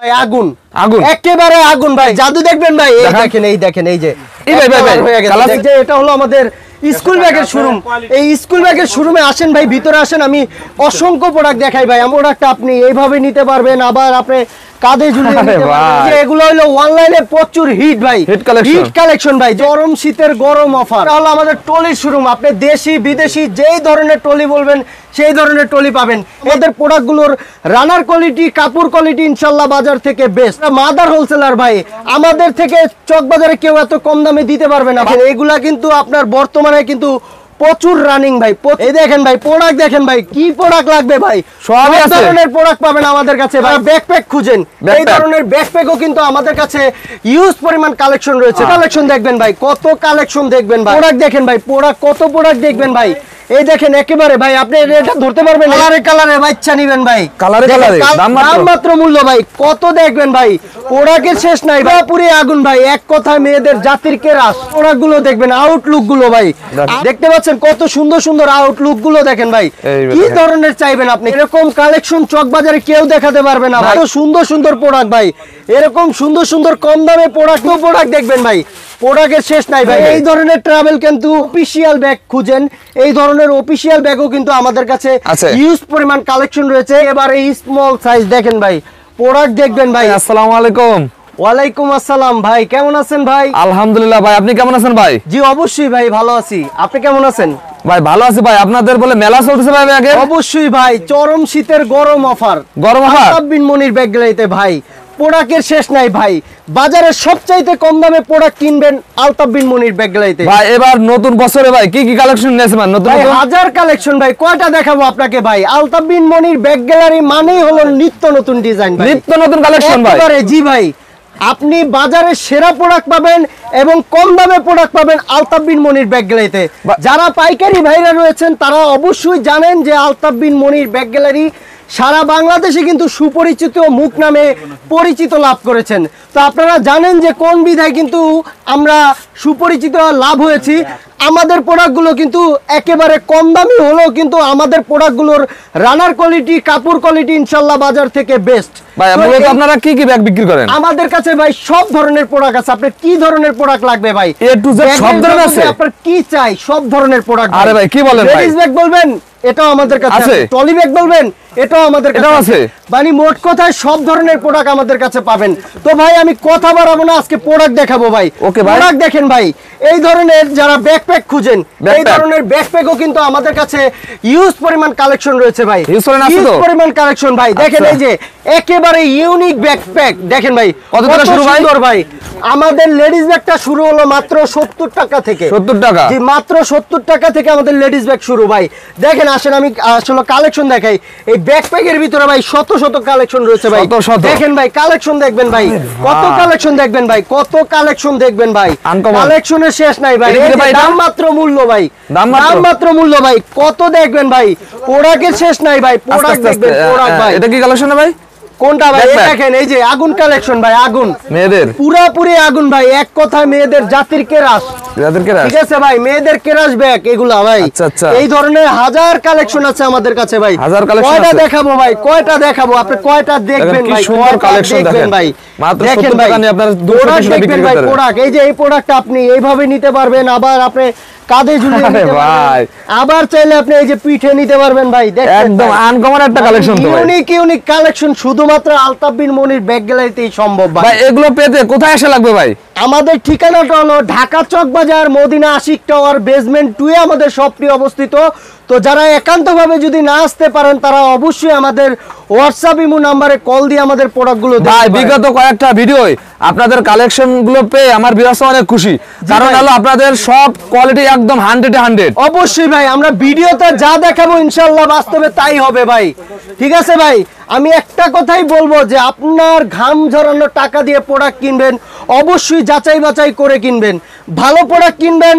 ভাই আগুন আগুন একেবারে আগুন ভাই জাদু দেখবেন ভাই এই দেখেন এই যে এই ভাই যে এটা হলো আমাদের স্কুল ব্যাগের শোরুম। এই স্কুল ব্যাগের শোরুমে আসেন ভাই, ভিতরে আসেন, আমি অসংখ্য প্রোডাক্ট দেখাই ভাই। আমার প্রোডাক্ট আপনি এইভাবে নিতে পারবেন, আবার আপনি কাঁধে ঝুলিয়ে নিতে পারবেন। যে এগুলো হলো অনলাইনে প্রচুর হিট ভাই, হিট কালেকশন ভাই, গরম শীতের গরম অফার। এটা হলো আমাদের ট্রলির শোরুম। আপনি দেশি বিদেশি যেই ধরনের ট্রলি বলবেন সেই ধরনের ট্রলি পাবেন। আমাদের প্রোডাক্টগুলোর রানার কোয়ালিটি, কাপড় কোয়ালিটি ইনশাআল্লাহ বাজার থেকে বেস্ট। মাদার হোলসেলার ভাই, আমাদের থেকে চকবাজারে কেউ এত কম দামে দিতে পারবে না। এগুলা কিন্তু আপনার বর্তমানে কিন্তু প্রচুর রানিং ভাই। এই দেখেন ভাই প্রোডাক্ট, দেখেন ভাই কি প্রোডাক্ট লাগবে ভাই, সব ধরনের প্রোডাক্ট পাবেন আমাদের কাছে ভাই। ব্যাকপ্যাক খুঁজেন, এই ধরনের ব্যাকপ্যাকও কিন্তু আমাদের কাছে ইউজ পরিমাণ কালেকশন রয়েছে। কালেকশন দেখবেন ভাই, কত কালেকশন দেখবেন ভাই। প্রোডাক্ট দেখেন ভাই, প্রোডাক্ট কত প্রোডাক্ট দেখবেন ভাই। এই দেখেন একেবারে ভাই আপনি এটা ধরতে পারবেন, কালারে বাচ্চা নিবেন ভাই, কালারে দাম মাত্র মূল্য ভাই। কত দেখবেন ভাই, প্রোডাক্টের শেষ নাই ভাই। পুরো আগুন ভাই, এক কথায় মেয়েদের জাতির কেরাস। প্রোডাক্ট গুলো দেখবেন, আউটলুক গুলো ভাই দেখতে পাচ্ছেন, কত সুন্দর সুন্দর আউটলুক গুলো দেখেন ভাই। কি ধরনের চাইবেন আপনি, এরকম কালেকশন চকবাজারে কেউ দেখাতে পারবে না ভাই। সুন্দর সুন্দর প্রোডাক্ট ভাই, এরকম সুন্দর সুন্দর কম দামে প্রোডাক্ট দেখবেন ভাই, প্রোডাক্টের শেষ নাই ভাই। এই ধরনের ট্রাভেল কিন্তু অফিশিয়াল ব্যাগ খুঁজেন, এই ধরনের অফিশিয়াল ব্যাগও কিন্তু আমাদের কাছে ইউজ পরিমাণ কালেকশন রয়েছে। এবার এই স্মল সাইজ দেখেন ভাই, প্রোডাক্ট দেখবেন ভাই। আসসালামু আলাইকুম। ওয়ালাইকুম আসসালাম ভাই, কেমন আছেন ভাই? আলহামদুলিল্লাহ ভাই, আপনি কেমন আছেন ভাই? জি অবশ্যই ভাই ভালো আছি, আপনি কেমন আছেন? ভাই ভালো আছি ভাই। আপনাদের বলে মেলা চলতেছে ভাই আগে? অবশ্যই ভাই, চরম শীতের গরম অফার, গরম অফার আলতাফ বিন মনির ব্যাগ গ্যালারিতে ভাই। প্রোডাক্টের শেষ নাই ভাই, বাজারে সবচাইতে কম দামে প্রোডাক্ট কিনবেন আলতাফ বিন মনির ব্যাগ গ্যালারিতে ভাই। এবার নতুন বছরে ভাই কি কি কালেকশন নিয়েছেন নতুন? ভাই হাজার কালেকশন ভাই, কয়টা দেখাবো আপনাকে ভাই। আলতাফ বিন মনির ব্যাগ গ্যালারি মানেই হলো নিত্য নতুন ডিজাইন ভাই, নিত্য নতুন কালেকশন ভাই। জি ভাই, আপনি বাজারে সেরা প্রোডাক্ট পাবেন এবং কম দামে প্রোডাক্ট পাবেন আলতাফ বিন মনির ব্যাগ গ্যালারিতে। যারা পাইকারি ভাইরা রয়েছেন তারা অবশ্যই জানেন যে আলতাফ বিন মনির ব্যাগ গ্যালারি সারা বাংলাদেশে কিন্তু সুপরিচিত মুখ নামে পরিচিত লাভ করেছেন। তো আপনারা জানেন যে কোন বিধায় কিন্তু আমরা সুপরিচিত লাভ হয়েছি। আমাদের প্রোডাক্টগুলো কিন্তু একেবারে কম দামি হলেও কিন্তু আমাদের প্রোডাক্টগুলোর রানার কোয়ালিটি, কাপড় কোয়ালিটি ইনশাআল্লাহ বাজার থেকে বেস্ট ভাই। মূলত আপনারা কি কি ব্যাগ বিক্রি করেন? আমাদের কাছে ভাই সব ধরনের প্রোডাক্ট আছে। আপনার কি ধরনের প্রোডাক্ট লাগবে ভাই, এ টু জেড সব ধরনের আছে। আপনার কি চাই সব ধরনের প্রোডাক্ট। আরে ভাই কি বলেন ভাই, লেডিস ব্যাগ বলবেন এটাও আমাদের কাছে আছে, ট্রলি ব্যাগ বলবেন এটাও আমাদের কাছে আছে। মানে মোট কথায় সব ধরনের প্রোডাক্ট আমাদের কাছে পাবেন। তো ভাই আমি কথা বাড়াবো না, আজকে প্রোডাক্ট দেখাবো ভাই। ওকে ভাই, প্রোডাক্ট দেখেন ভাই। এই ধরনের যারা ব্যাকপ্যাক খুঁজেন, এই ধরনের ব্যাকপ্যাকও কিন্তু আমাদের কাছে ইউজ পরিমাণ কালেকশন রয়েছে ভাই, ইউজ পরিমাণ কালেকশন ভাই। দেখেন এই যে একেবারে ইউনিক ব্যাকপ্যাক দেখেন ভাই, কত সুন্দর ভাই। আমাদের লেডিস ব্যাগটা শুরু হলো মাত্র 70 টাকা থেকে। 70 টাকা? জি মাত্র 70 টাকা থেকে আমাদের লেডিস ব্যাগ শুরু ভাই। দেখেন আসেন আমি আসলে কালেকশন দেখাই। এই ব্যাকপ্যাকের ভিতরে ভাই শত শত কালেকশন রয়েছে ভাই। দেখেন ভাই কালেকশন দেখবেন ভাই, কত কালেকশন দেখবেন ভাই, কত কালেকশন দেখবেন ভাই, কালেকশনের শেষ নাই ভাই। দাম মাত্র মূল্য ভাই, দাম মাত্র মূল্য ভাই। কত দেখবেন ভাই, প্রোডাক্টের শেষ নাই ভাই। প্রোডাক্ট দেখবেন, প্রোডাক্ট ভাই। এটা কি কালেকশন ভাই? কোনটা ভাই? দেখেন এই যে আগুন কালেকশন ভাই, আগুন মেয়েদের, পুরাপুরি আগুন ভাই। এক কথায় মেয়েদের জাতির কেরাস, জাতির কেরাস। ঠিক আছে ভাই, মেয়েদের কেরাস ব্যাগ এগুলা ভাই। আচ্ছা আচ্ছা, এই ধরনের হাজার কালেকশন আছে আমাদের কাছে ভাই। হাজার কালেকশন আছে। কয়টা দেখাবো ভাই, কয়টা দেখাবো, আপনি কয়টা দেখবেন ভাই? সুন্দর কালেকশন দেখেন ভাই, মাত্র 70 টাকা নিয়ে আপনারা 200 টাকা বিক্রি করতে পারেন। প্রোডাক্ট এই যে এই প্রোডাক্টটা আপনি এইভাবে নিতে পারবেন, আবার আপনি কাঁধে ঝুলিয়ে নিতে পারবেন, আবার চাইলে আপনি এই যে পিঠে নিতে পারবেন ভাই। দেখেন একদম আনকমন একটা কালেকশন তো ভাই, ইউনিক ইউনিক কালেকশন শুধুমাত্র আলতাফ বিন মনির ব্যাগ গ্যালারিতেই সম্ভব ভাই। এগুলো পেতে কোথায় আসা লাগবে ভাই? আমাদের ঠিকানাটা হলো ঢাকা চকবাজার মদিনা আশিক টাওয়ার বেসমেন্ট 2 এ আমাদের শপটি অবস্থিত। তো যারা একান্তভাবে যদি না আসতে পারেন তারা অবশ্যই আমাদের হোয়াটসঅ্যাপ ইমো নাম্বারে কল দিয়ে আমাদের প্রোডাক্টগুলো ভাই। বিগত কয়েকটা ভিডিওয় আপনাদের কালেকশনগুলো পেয়ে আমার বিরাট অনেক খুশি, কারণ হলো আপনাদের সব কোয়ালিটি একদম 100 এ 100। অবশ্যই ভাই, আমরা ভিডিওতে যা দেখাবো ইনশাআল্লাহ বাস্তবে তাই হবে ভাই। ঠিক আছে ভাই, আমি একটা কথাই বলবো যে আপনার ঘাম ঝরানো টাকা দিয়ে প্রোডাক্ট কিনবেন, অবশ্যই যাচাই বাছাই করে কিনবেন। ভালো প্রোডাক্ট কিনবেন,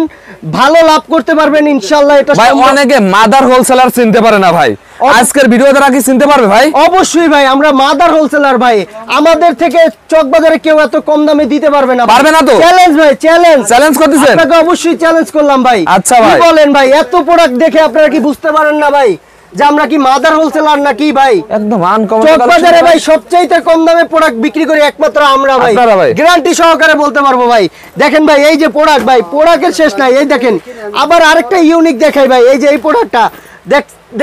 ভালো লাভ করতে পারবেন ইনশাআল্লাহ। এটা ভাই অনেকে মাদার হোলসেলার চিনতে পারে না ভাই, আজকের ভিডিও দ্বারা কি চিনতে পারবে ভাই? অবশ্যই ভাই, আমরা মাদার হোলসেলার ভাই। আমাদের থেকে চকবাজারে কেউ এত কম দামে দিতে পারবে না। পারবে না তো? চ্যালেঞ্জ ভাই, চ্যালেঞ্জ। চ্যালেঞ্জ করতেছেন? আপনাকে অবশ্যই চ্যালেঞ্জ করলাম ভাই। আচ্ছা ভাই বলেন ভাই, এত প্রোডাক্ট দেখে আপনারা কি বুঝতে পারেন না ভাই যে আমরা কি মাদার হোলসেলার নাকি ভাই? একদম আনকমন চকবাজারে ভাই সবচাইতে কম দামে প্রোডাক্ট বিক্রি করি একমাত্র আমরা ভাই। আপনারা ভাই। গ্যারান্টি সহকারে বলতে পারবো ভাই। দেখেন ভাই এই যে প্রোডাক্ট ভাই, প্রোডাক্টের শেষ নাই। এই দেখেন আবার আরেকটা ইউনিক দেখাই ভাই, এই যে এই প্রোডাক্টটা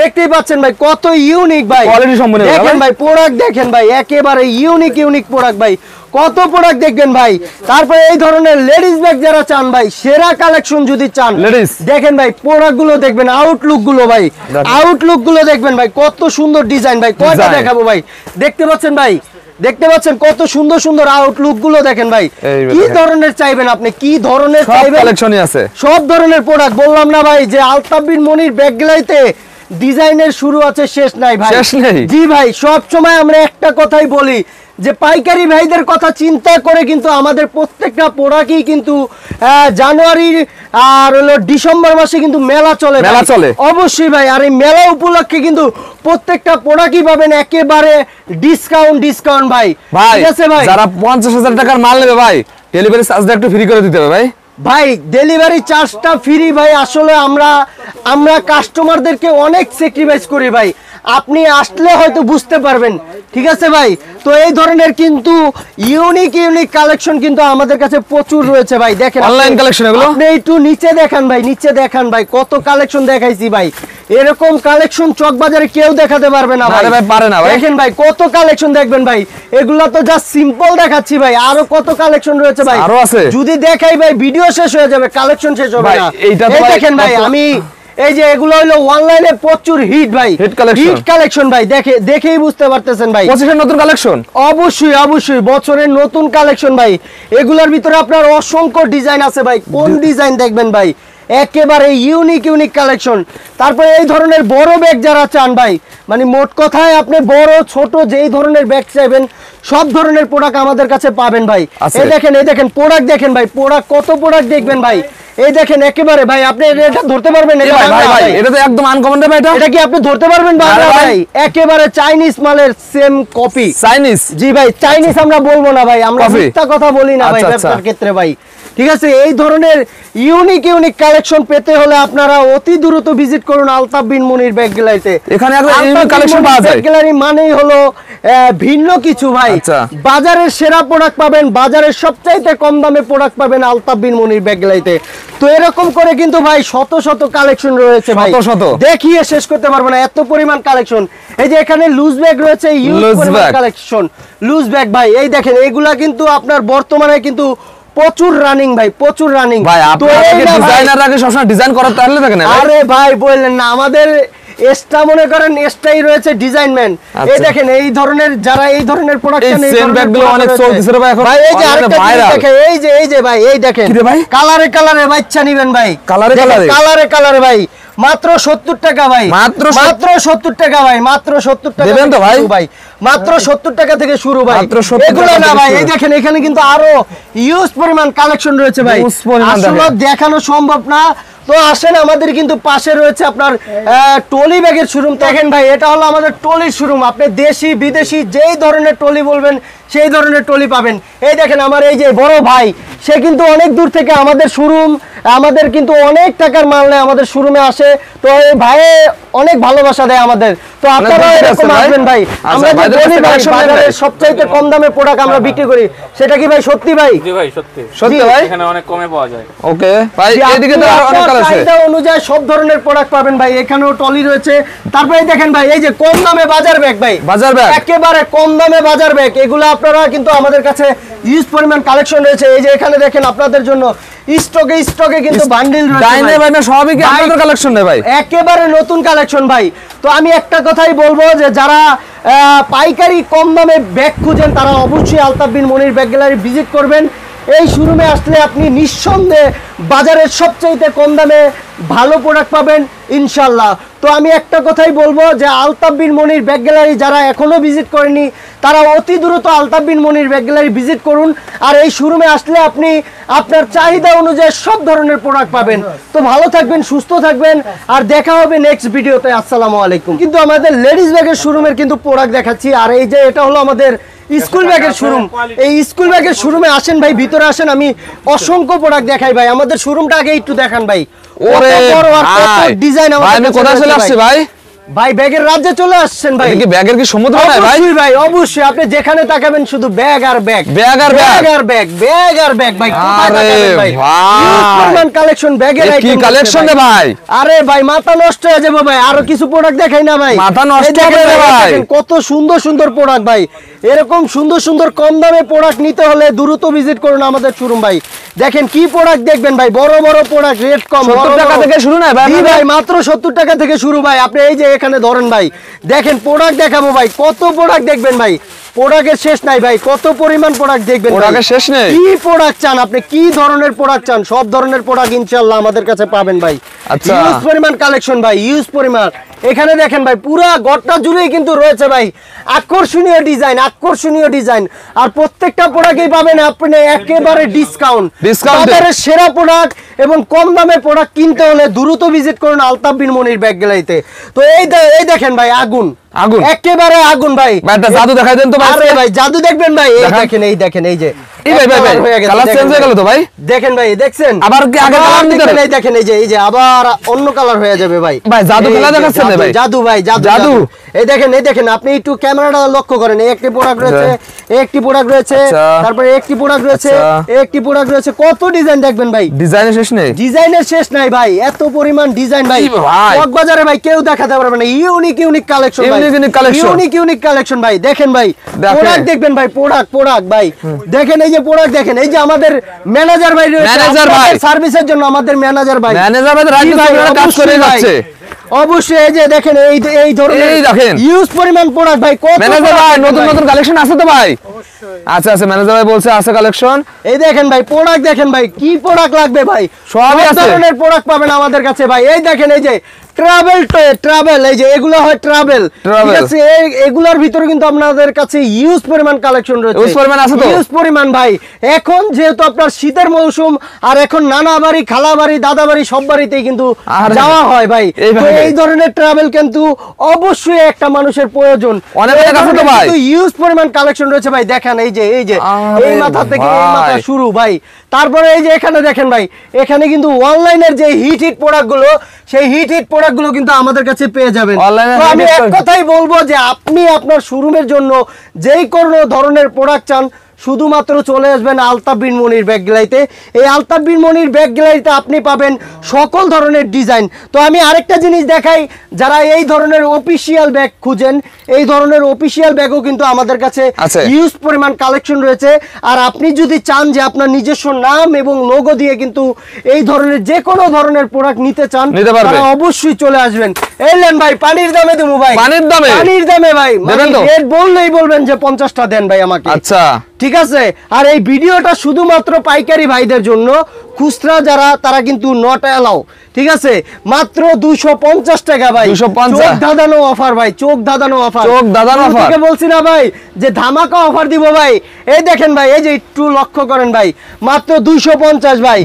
দেখতেই পাচ্ছেন ভাই কত ইউনিক ভাই। কোয়ালিটি সম্পন্ন দেখেন ভাই প্রোডাক্ট দেখেন ভাই, একেবারে ইউনিক প্রোডাক্ট ভাই। কত প্রোডাক্ট দেখবেন ভাই। তারপরে এই ধরনের লেডিস ব্যাগ যারা চান ভাই, সেরা কালেকশন যদি চান লেডিস দেখেন ভাই, প্রোডাক্ট গুলো দেখবেন, আউটলুক গুলো ভাই, আউটলুক গুলো দেখবেন ভাই, কত সুন্দর ডিজাইন ভাই। কয়টা দেখাবো ভাই, দেখতে পাচ্ছেন ভাই, দেখতে পাচ্ছেন কত সুন্দর সুন্দর আউটলুক গুলো দেখেন ভাই। কি ধরনের চাইবেন আপনি, কি ধরনের চাইবেন, কালেকশনই আছে, সব ধরনের প্রোডাক্ট। বললাম না ভাই যে আলতাফ বিন মনির ব্যাগ গ্যালারিতে ডিজাইনের শুরু আছে শেষ নাই ভাই। শেষ নেই জি ভাই, সব সময় আমরা একটা কথাই বলি যে পাইকারি ভাইদের কথা চিন্তা করে কিন্তু আমাদের প্রত্যেকটা প্রোডাক্টই কিন্তু জানুয়ারি আর হলো ডিসেম্বর মাসে কিন্তু মেলা চলে, মেলা চলে অবশ্যই ভাই। আর এই মেলা উপলক্ষে কিন্তু প্রত্যেকটা প্রোডাক্টই পাবেন একেবারে ডিসকাউন্ট ভাই। ঠিক আছে ভাই, যারা 50,000 টাকার মাল নেবে ভাই, ডেলিভারি চার্জটা একটু ফ্রি করে দিতে হবে ভাই। ভাই ডেলিভারি চার্জটা ফ্রি ভাই। আসলে আমরা কাস্টমারদেরকে অনেক স্যাক্রিফাইস করি ভাই, আপনি আসলে হয়তো বুঝতে পারবেন। ঠিক আছে ভাই, তো এই ধরনের কিন্তু ইউনিক কালেকশন কিন্তু আমাদের কাছে প্রচুর রয়েছে ভাই। দেখেন অনলাইন কালেকশন এগুলো, আপনি একটু নিচে দেখান ভাই, নিচে দেখান ভাই, কত কালেকশন দেখাইছি ভাই। এরকম কালেকশন চকবাজারে কেউ দেখাতে পারবে না ভাই, পারে না ভাই। দেখেন ভাই কত কালেকশন দেখবেন ভাই, এগুলা তো জাস্ট সিম্পল দেখাচ্ছি ভাই, আরো কত কালেকশন রয়েছে ভাই, আরো আছে। যদি দেখাই ভাই ভিডিও শেষ হয়ে যাবে, কালেকশন শেষ হবে না। এই দেখেন ভাই, আমি এই যে এগুলো হলো অনলাইনে প্রচুর হিট ভাই, হিট কালেকশন ভাই। দেখেই বুঝতে পারতেছেন ভাই, বছরের নতুন কালেকশন, অবশ্যই বছরের নতুন কালেকশন ভাই। এগুলোর ভিতরে আপনার অসংখ্য ডিজাইন আছে ভাই, কোন ডিজাইন দেখবেন ভাই, একেবারে ইউনিক কালেকশন। তারপরে এই ধরনের বড় ব্যাগ যারা চান ভাই, মানে মোট কথায় আপনি বড় ছোট যেই ধরনের ব্যাগ চাইবেন সব ধরনের প্রোডাক্ট আমাদের কাছে পাবেন ভাই। এই দেখেন প্রোডাক্ট দেখেন ভাই, প্রোডাক্ট কত প্রোডাক্ট দেখবেন ভাই। এই দেখেন একেবারে ভাই, আপনি এটা ধরতে পারবেন? এটা তো একদম আনকমন ভাই। এটা কি আপনি ধরতে পারবেন ভাই? একেবারে চাইনিজ মালের সেম কপি। চাইনিজ? জি ভাই, চাইনিজ আমরা বলবো না ভাই, আমরা মিথ্যা কথা বলি না ভাই ব্যবসার ক্ষেত্রে ভাই। ঠিক আছে, এই ধরনের ইউনিক কালেকশন পেতে হলে আপনারা অতি দ্রুত ভিজিট করুন আলতাফ বিন মনির ব্যাগ গ্যালারিতে। এখানে ইউনিক কালেকশন পাওয়া যায়। ব্যাগ গ্যালারি মানেই হলো ভিন্ন কিছু ভাই। বাজারের সেরা প্রোডাক্ট পাবেন, বাজারের সবচাইতে কম দামে প্রোডাক্ট পাবেন আলতাফ বিন মনির ব্যাগ গ্যালারিতে। তো এরকম করে কিন্তু ভাই শত কালেকশন রয়েছে ভাই, দেখিয়ে শেষ করতে পারবো না, এত পরিমাণ কালেকশন। এই যে এখানে লুজ ব্যাগ রয়েছে, ইউজ পরিমাণ কালেকশন লুজ ব্যাগ ভাই। এই দেখেন এইগুলা কিন্তু আপনার বর্তমানে কিন্তু প্রচুর রানিং ভাই, প্রচুর রানিং ভাই। তো এই ডিজাইনার আগে সবসময় ডিজাইন করার তাহলে দেখেন, আরে ভাই বললেন না, আমাদের এক্সট্রা মনে করেন এক্সট্রাই রয়েছে ডিজাইনম্যান। এই দেখেন এই ধরনের যারা এই ধরনের প্রোডাকশন, এই সেম ব্যাগগুলো অনেক চলতেছে রে ভাই এখন ভাই। এই যে আরেকটা দেখেন, এই যে ভাই, এই দেখেন কালারে বাচ্চা নেবেন ভাই, কালারে ভাই, মাত্র 70 টাকা ভাই, মাত্র 70 টাকা ভাই, মাত্র 70 টাকা দেবেন তো ভাই, মাত্র 70 টাকা থেকে শুরু ভাই। এগুলো না ভাই, এই দেখেন এখানে কিন্তু আরো ইউজ পরিমাণ কালেকশন রয়েছে ভাই, আসলে দেখানো সম্ভব না। তো আসেন, আমাদের কিন্তু পাশে রয়েছে আপনার টলি ব্যাগের শোরুম। দেখেন ভাই, এটা হলো আমাদের টলির শোরুম, আপনি দেশি বিদেশি যেই ধরনের টলি বলবেন সেই ধরনের টলি পাবেন। এই দেখেন আমার এই যে বড় ভাই, সে কিন্তু অনেক দূর থেকে আমাদের শোরুম, আমাদের কিন্তু অনেক টাকার মাল নেয় আমাদের শোরুমে আসে। তো এই ভাই অনেক ভালোবাসা দেয় আমাদের। তো আপনারা এরকম আসবেন ভাই, আমরা যে বলি ভাই বাজারে সবচাইতে কম দামে প্রোডাক্ট আমরা বিক্রি করি, সেটা কি ভাই সত্যি ভাই? জি ভাই সত্যি, সত্যি ভাই, এখানে অনেক কমে পাওয়া যায়। ওকে ভাই, এদিকে তো অনেক কালেকশন চাহিদা অনুযায়ী সব ধরনের প্রোডাক্ট পাবেন ভাই। এখানেও টলি রয়েছে। তারপরে দেখেন ভাই, এই যে কম দামে বাজার ব্যাগ ভাই, বাজার ব্যাগ একেবারে কম দামে বাজার ব্যাগ, এগুলো আপনারা কিন্তু আমাদের কাছে ইউজ পরিমাণ কালেকশন রয়েছে। এই যে এখানে দেখেন আপনাদের জন্য স্টকে কিন্তু বান্ডিল রয়েছে, ডাইনে ভাই না সবই কি আপনাদের কালেকশন নেই ভাই, একেবারে নতুন কালেকশন ভাই। তো আমি একটা কথাই বলবো যে যারা পাইকারি কম দামে ব্যাগ খুঁজেন তারা অবশ্যই আলতাফ বিন মনির ব্যাগ গ্যালারি ভিজিট করবেন। এই শোরুমে আসলে আপনি নিঃসন্দেহে বাজারের সবচাইতে কম দামে ভালো প্রোডাক্ট পাবেন ইনশাল্লাহ। তো আমি একটা কথাই বলবো যে আলতাফ বিন মনির ব্যাগ গ্যালারি যারা এখনো ভিজিট করেনি তারা অতি দ্রুত আলতাফ বিন মনির ব্যাগ গ্যালারি ভিজিট করুন। আর এই শোরুমে আসলে আপনি আপনার চাহিদা অনুযায়ী সব ধরনের প্রোডাক্ট পাবেন। তো ভালো থাকবেন, সুস্থ থাকবেন, আর দেখা হবে নেক্সট ভিডিওতে। আসসালামু আলাইকুম। কিন্তু আমাদের লেডিস ব্যাগের শোরুমের কিন্তু প্রোডাক্ট দেখাচ্ছি। আর এই যে এটা হলো আমাদের স্কুল ব্যাগের শোরুম। এই স্কুল ব্যাগের শোরুমে আসেন ভাই, ভিতরে আসেন, আমি অসংখ্য প্রোডাক্ট দেখাই ভাই। আমাদের শোরুমটা আগে একটু দেখান ভাই, ওরে বড় আর কত ডিজাইন আমাদের। আমি কোথায় চলে আসছি ভাই? ভাই ব্যাগের রাজ্যে চলে আসছেন ভাই। এটা কি ব্যাগের কি সমুদ্র না ভাই? অবশ্যই ভাই, অবশ্যই। আপনি যেখানে তাকাবেন শুধু ব্যাগ আর ব্যাগ, ব্যাগ আর ব্যাগ, ব্যাগ আর ব্যাগ, ব্যাগ আর ব্যাগ ভাই। কোথায় আরে তাকাবেন ভাই? ভাই, হিউজ পরিমাণ কালেকশন ব্যাগের এ কি আইটেম কালেকশন রে ভাই? আরে ভাই মাথা নষ্ট হয়ে যাবে ভাই। আরো কিছু প্রোডাক্ট দেখাই না ভাই? মাথা নষ্ট এই দেখেন হবে রে ভাই। দেখেন কত সুন্দর সুন্দর প্রোডাক্ট ভাই। এরকম সুন্দর সুন্দর কম দামে প্রোডাক্ট নিতে হলে দ্রুত ভিজিট করুন আমাদের শোরুম ভাই। দেখেন কি প্রোডাক্ট দেখবেন ভাই, বড় বড় প্রোডাক্ট, রেট কম, 70 টাকা থেকে শুরু না ভাই? জি ভাই, মাত্র 70 টাকা থেকে শুরু ভাই। আপনি এই যে এখানে ধরেন ভাই, দেখেন প্রোডাক্ট দেখাবো ভাই, কত প্রোডাক্ট দেখবেন ভাই, প্রোডাক্টের শেষ নাই ভাই। কত পরিমাণ প্রোডাক্ট দেখবেন ভাই। প্রোডাক্টের শেষ নেই। কি প্রোডাক্ট চান আপনি, কি ধরনের প্রোডাক্ট চান, সব ধরনের প্রোডাক্ট ইনশাআল্লাহ আমাদের কাছে পাবেন ভাই। আচ্ছা। ইউজ পরিমাণ কালেকশন ভাই, ইউজ পরিমাণ। এখানে দেখেন ভাই পুরো গড়টা জুড়েই কিন্তু রয়েছে ভাই আকর্ষণীয় ডিজাইন, আকর্ষণীয় ডিজাইন। আর প্রত্যেকটা প্রোডাক্টই পাবেন আপনি একেবারে ডিসকাউন্ট, বাজারের সেরা প্রোডাক্ট এবং কম দামে প্রোডাক্ট কিনতে হলে দ্রুত ভিজিট করুন আলতাফ বিন মনির ব্যাগ গ্যালারিতে। তো এই দেখেন ভাই আগুন, আগুন, একেবারে আগুন ভাই। একটা জাদু দেখাই দেন তো ভাই। আরে ভাই জাদু দেখবেন ভাই, এই দেখেন, এই দেখেন, এই যে এই ভাই ভাই কালার চেঞ্জ হয়ে গেল তো ভাই। দেখেন ভাই, দেখছেন আবার কি আগে কালার নিতে হবে? এই দেখেন, এই যে আবার অন্য কালার হয়ে যাবে ভাই। ভাই জাদু খেলা দেখাচ্ছেন না ভাই? জাদু ভাই, জাদু জাদু। এই দেখেন আপনি একটু ক্যামেরাটা লক্ষ্য করেন। এই একটি প্রোডাক্ট রয়েছে, এই একটি প্রোডাক্ট রয়েছে, তারপরে একটি প্রোডাক্ট রয়েছে, এই একটি প্রোডাক্ট রয়েছে। কত ডিজাইন দেখবেন ভাই, ডিজাইনের শেষ নেই, ডিজাইনের শেষ নাই ভাই। এত পরিমাণ ডিজাইন ভাই, কক্সবাজারে ভাই কেউ দেখাতে পারবে না। ইউনিক ইউনিক কালেকশন ভাই, unique collection, unique unique collection ভাই। দেখেন ভাই প্রোডাক্ট দেখবেন ভাই, প্রোডাক্ট ভাই। দেখেন এই যে প্রোডাক্ট দেখেন, এই যে আমাদের ম্যানেজার ভাই রয়েছে, ম্যানেজার ভাই সার্ভিসের জন্য আমাদের ম্যানেজার ভাই, ম্যানেজার ভাই রাইট কাজ করে যাচ্ছে। অবশ্যই এই যে দেখেন এই ধরনের এই দেখেন ইউজ পরিমাণ প্রোডাক্ট ভাই। কত ম্যানেজার ভাই নতুন নতুন কালেকশন আছে তো ভাই? আচ্ছা আচ্ছা, ম্যানেজার ভাই বলছে আছে কালেকশন। এই দেখেন ভাই প্রোডাক্ট দেখেন ভাই, কি প্রোডাক্ট লাগবে ভাই সবই আছে, ধরনের প্রোডাক্ট পাবেন আমাদের কাছে ভাই। এই দেখেন এই যে ট্রাভেল, এই যে এগুলো হয় ট্রাভেল, ঠিক আছে? এগুলোর ভিতরে কিন্তু আপনাদের কাছে ইউজ পরিমাণ কালেকশন রয়েছে, ইউজ পরিমাণ আছে তো, ইউজ পরিমাণ ভাই। এখন যেহেতু আপনার শীতের মৌসুম, আর এখন নানা বাড়ি, খালা বাড়ি, দাদা বাড়ি সব বাড়িতেই কিন্তু যাওয়া হয় ভাই। তো এই ধরনের ট্রাভেল কিন্তু অবশ্যই একটা মানুষের প্রয়োজন। অনেক আছে তো ভাই, ইউজ পরিমাণ কালেকশন রয়েছে ভাই। দেখেন এই যে এই মাথা থেকে এই মাথা শুরু ভাই। তারপরে এই যে এখানে দেখেন ভাই, এখানে কিন্তু অনলাইনের যে হিট প্রোডাক্ট গুলো, সেই হিট প্রোডাক্ট গুলো কিন্তু আমাদের কাছে পেয়ে যাবেন। তো আমি এক কথাই বলবো যে আপনি আপনার শোরুমের জন্য যেই কোনো ধরনের প্রোডাক্ট চান, শুধুমাত্র চলে আসবেন আলতাফ বিন মনির ব্যাগ গ্যালারিতে। এই আলতাফ বিন মনির ব্যাগ গ্যালারিতে আপনি পাবেন সকল ধরনের ডিজাইন। তো আমি আরেকটা জিনিস দেখাই, যারা এই ধরনের অফিসিয়াল ব্যাগ খুঁজেন, এই ধরনের অফিসিয়াল ব্যাগও কিন্তু আমাদের কাছে হিউজ পরিমাণ কালেকশন রয়েছে। আর আপনি যদি চান যে আপনার নিজস্ব নাম এবং লোগো দিয়ে কিন্তু এই ধরনের যে কোনো ধরনের প্রোডাক্ট নিতে চান, তাহলে অবশ্যই চলে আসবেন। এলেন ভাই পানির দামে দেবো ভাই, পানির দামে ভাই। রেট বললেই বলবেন যে 50টা দেন ভাই আমাকে, আচ্ছা ঠিক আছে? আর এই ভিডিওটা শুধুমাত্র পাইকারি ভাইদের জন্য, খুচরা যারা তারা কিন্তু নট অ্যালাউ, ঠিক আছে? মাত্র 250 টাকা ভাই, চোখ ধাঁধানো অফার ভাই, চোখ ধাঁধানো অফার, চোখ ধাঁধানো অফার। বলছি না ভাই যে ধামাকা অফার দিব ভাই। এই দেখেন ভাই, এই যে একটু লক্ষ্য করেন ভাই, মাত্র 250 ভাই,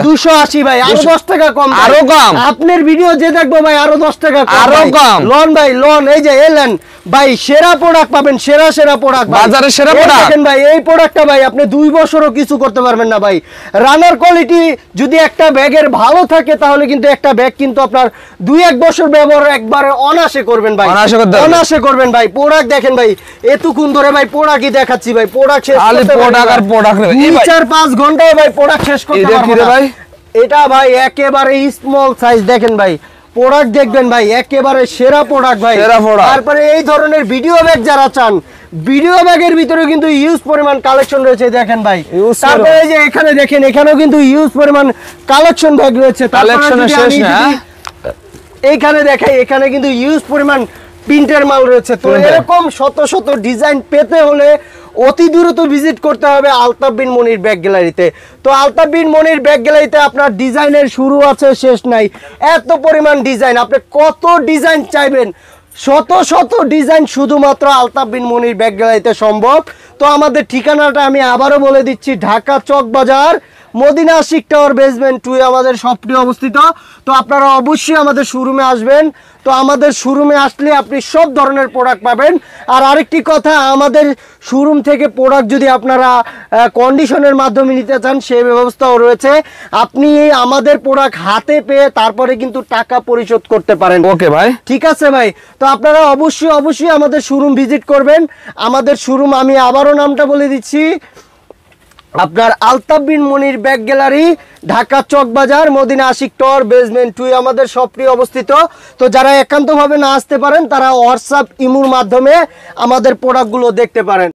280 ভাই, আরো 10 টাকা কম, আরো কম। আপনার ভিডিও যে দেখবো ভাই আরো 10 টাকা কম, আরো কম। লন ভাই লন, এই যে এলেন ভাই, সেরা প্রোডাক্ট পাবেন, সেরা প্রোডাক্ট, বাজারের সেরা প্রোডাক্ট। দেখেন ভাই এই প্রোডাক্টটা ভাই আপনি 2 বছরও কিছু করতে পারবেন না ভাই। রানার কোয়ালিটি যদি একটা ব্যাগের ভালো থাকে, তাহলে কিন্তু একটা ব্যাগ কিন্তু আপনার 2-1 বছর ব্যবহার একবারে অনায়াসে করবেন ভাই, অনায়াসে করবেন ভাই। প্রোডাক্ট দেখেন ভাই, এতক্ষণ ধরে ভাই প্রোডাক্টই দেখাচ্ছি ভাই, প্রোডাক্ট শেষ করতে প্রোডাক্ট আর প্রোডাক্ট 2-4-5 ঘন্টায় ভাই প্রোডাক্ট শেষ করতে পারবেন ভাই। এটা ভাই একেবারে স্মল সাইজ, দেখেন ভাই প্রোডাক্ট দেখবেন ভাই, একেবারে সেরা প্রোডাক্ট ভাই। তারপরে এই ধরনের ভিডিও ব্যাগ যারা চান, ভিডিও ব্যাগের ভিতরে কিন্তু ইউজ পরিমাণ কালেকশন রয়েছে, দেখেন ভাই। তারপরে এই যে এখানে দেখেন, এখানেও কিন্তু ইউজ পরিমাণ কালেকশন ব্যাগ রয়েছে, কালেকশনের শেষ না। এইখানে দেখাই, এখানে কিন্তু ইউজ পরিমাণ প্রিন্টের মাল রয়েছে। তো এরকম শত শত ডিজাইন পেতে হলে অতি দ্রুত ভিজিট করতে হবে আলতাফ বিন মনির ব্যাগ গ্যালারিতে। তো আলতাফ বিন মনির ব্যাগ গ্যালারিতে আপনার ডিজাইনের শুরু আছে শেষ নাই, এত পরিমাণ ডিজাইন। আপনি কত ডিজাইন চাইবেন, শত শত ডিজাইন শুধুমাত্র আলতাফ বিন মনির ব্যাগ গ্যালারিতে সম্ভব। তো আমাদের ঠিকানাটা আমি আবারও বলে দিচ্ছি, ঢাকা চক বাজার মদিনা আশিক টাওয়ার বেসমেন্ট 2 আমাদের শপটি অবস্থিত। তো আপনারা অবশ্যই আমাদের শোরুমে আসবেন। তো আমাদের শোরুমে আসলে আপনি সব ধরনের প্রোডাক্ট পাবেন। আর আরেকটি কথা, আমাদের শোরুম থেকে প্রোডাক্ট যদি আপনারা কন্ডিশনের মাধ্যমে নিতে চান সেই ব্যবস্থাও রয়েছে। আপনি আমাদের প্রোডাক্ট হাতে পেয়ে তারপরে কিন্তু টাকা পরিশোধ করতে পারেন। ওকে ভাই, ঠিক আছে ভাই। তো আপনারা অবশ্যই আমাদের শোরুম ভিজিট করবেন। আমাদের শোরুম আমি আবারও নামটা বলে দিচ্ছি, আপনার আলতাফ বিন মনির ব্যাগ গ্যালারি, ঢাকা চক বাজার, মদিনা আশিক টাওয়ার বেসমেন্ট 2 আমাদের শপটি অবস্থিত। তো যারা একান্তভাবে না আসতে পারেন তারা হোয়াটসঅ্যাপ ইমোর মাধ্যমে আমাদের প্রোডাক্টগুলো দেখতে পারেন।